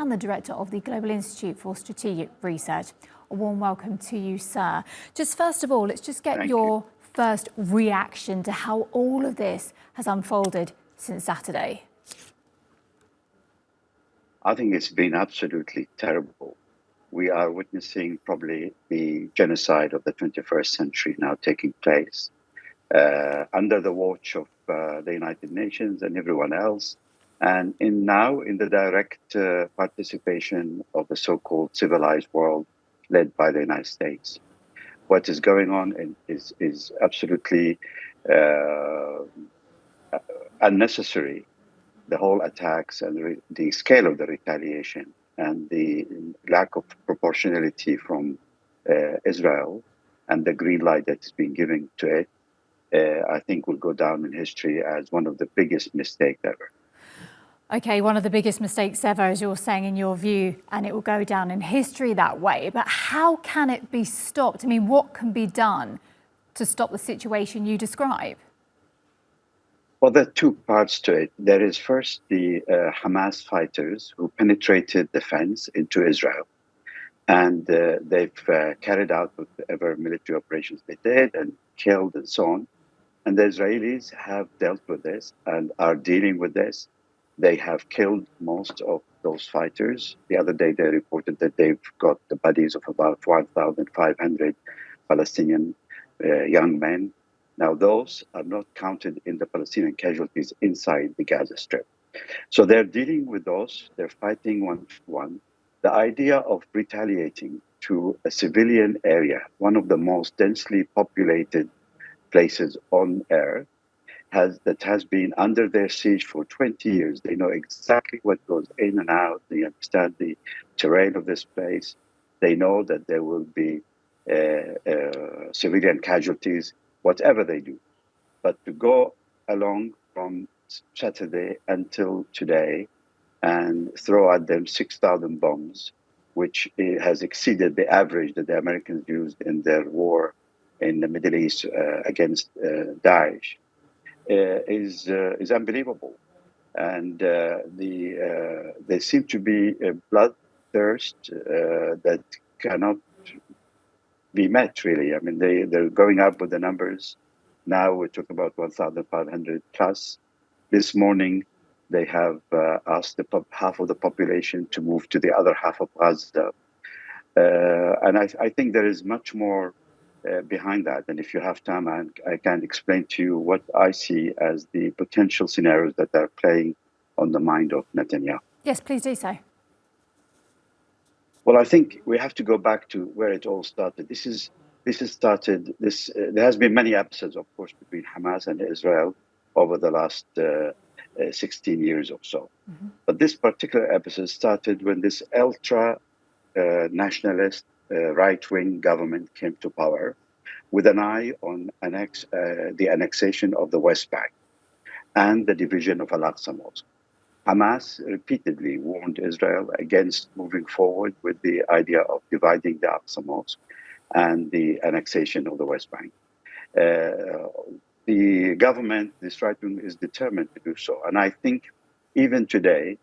and the Director of the Global Institute for Strategic Research. A warm welcome to you, sir. Just first of all, let's just get your first reaction to how all of this has unfolded since Saturday. I think it's been absolutely terrible. We are witnessing probably the genocide of the 21st century now taking place under the watch of the United Nations and everyone else, and now in the direct participation of the so-called civilized world led by the United States. What is going on is absolutely unnecessary. The whole attacks and the scale of the retaliation and the lack of proportionality from Israel and the green light that is being given to it, I think will go down in history as one of the biggest mistakes ever. Okay, one of the biggest mistakes ever, as you're saying in your view, and it will go down in history that way. But how can it be stopped? I mean, what can be done to stop the situation you describe? Well, there are two parts to it. There is first the Hamas fighters who penetrated the fence into Israel. And they've carried out whatever military operations they did and killed and so on. And the Israelis have dealt with this and are dealing with this. They have killed most of those fighters. The other day they reported that they've got the bodies of about 1,500 Palestinian young men. Now, those are not counted in the Palestinian casualties inside the Gaza Strip. So they're dealing with those. They're fighting one-to-one. The idea of retaliating to a civilian area, one of the most densely populated places on earth, that has been under their siege for 20 years. They know exactly what goes in and out. They understand the terrain of this place. They know that there will be civilian casualties, whatever they do. But to go along from Saturday until today and throw at them 6,000 bombs, which has exceeded the average that the Americans used in their war in the Middle East against Daesh, is unbelievable. And there seem to be a bloodthirst that cannot be met, really. I mean, they're going up with the numbers. Now we're talking about 1,500 plus. This morning, they have asked half of the population to move to the other half of Gaza. And I think there is much more behind that. And if you have time, I can explain to you what I see as the potential scenarios that are playing on the mind of Netanyahu. Yes, please do so. Well, I think we have to go back to where it all started. There has been many episodes, of course, between Hamas and Israel over the last 16 years or so. Mm-hmm. But this particular episode started when this ultra-nationalist right-wing government came to power with an eye on the annexation of the West Bank and the division of Al-Aqsa Mosque. Hamas repeatedly warned Israel against moving forward with the idea of dividing the Aqsa Mosque and the annexation of the West Bank. The government, this right wing, is determined to do so. And I think even today,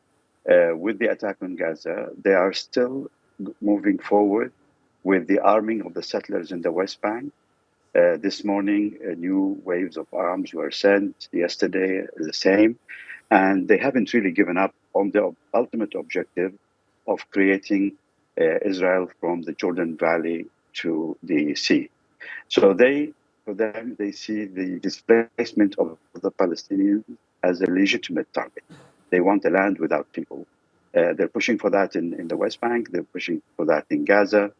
with the attack on Gaza, they are still moving forward with the arming of the settlers in the West Bank. This morning, new waves of arms were sent. Yesterday, the same. And they haven't really given up on the ultimate objective of creating Israel from the Jordan Valley to the sea. So for them, they see the displacement of the Palestinians as a legitimate target. They want a land without people. They're pushing for that in the West Bank. They're pushing for that in Gaza.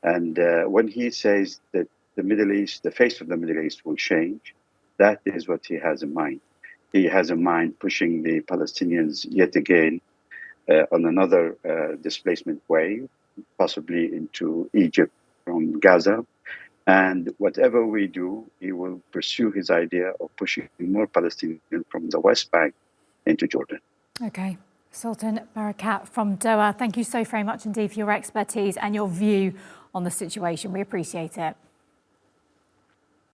And when he says that the Middle East, the face of the Middle East will change, that is what he has in mind. He has in mind pushing the Palestinians yet again on another displacement wave, possibly into Egypt from Gaza. And whatever we do, he will pursue his idea of pushing more Palestinians from the West Bank into Jordan. Okay. Sultan Barakat from Doha, thank you so very much indeed for your expertise and your view on the situation. We appreciate it.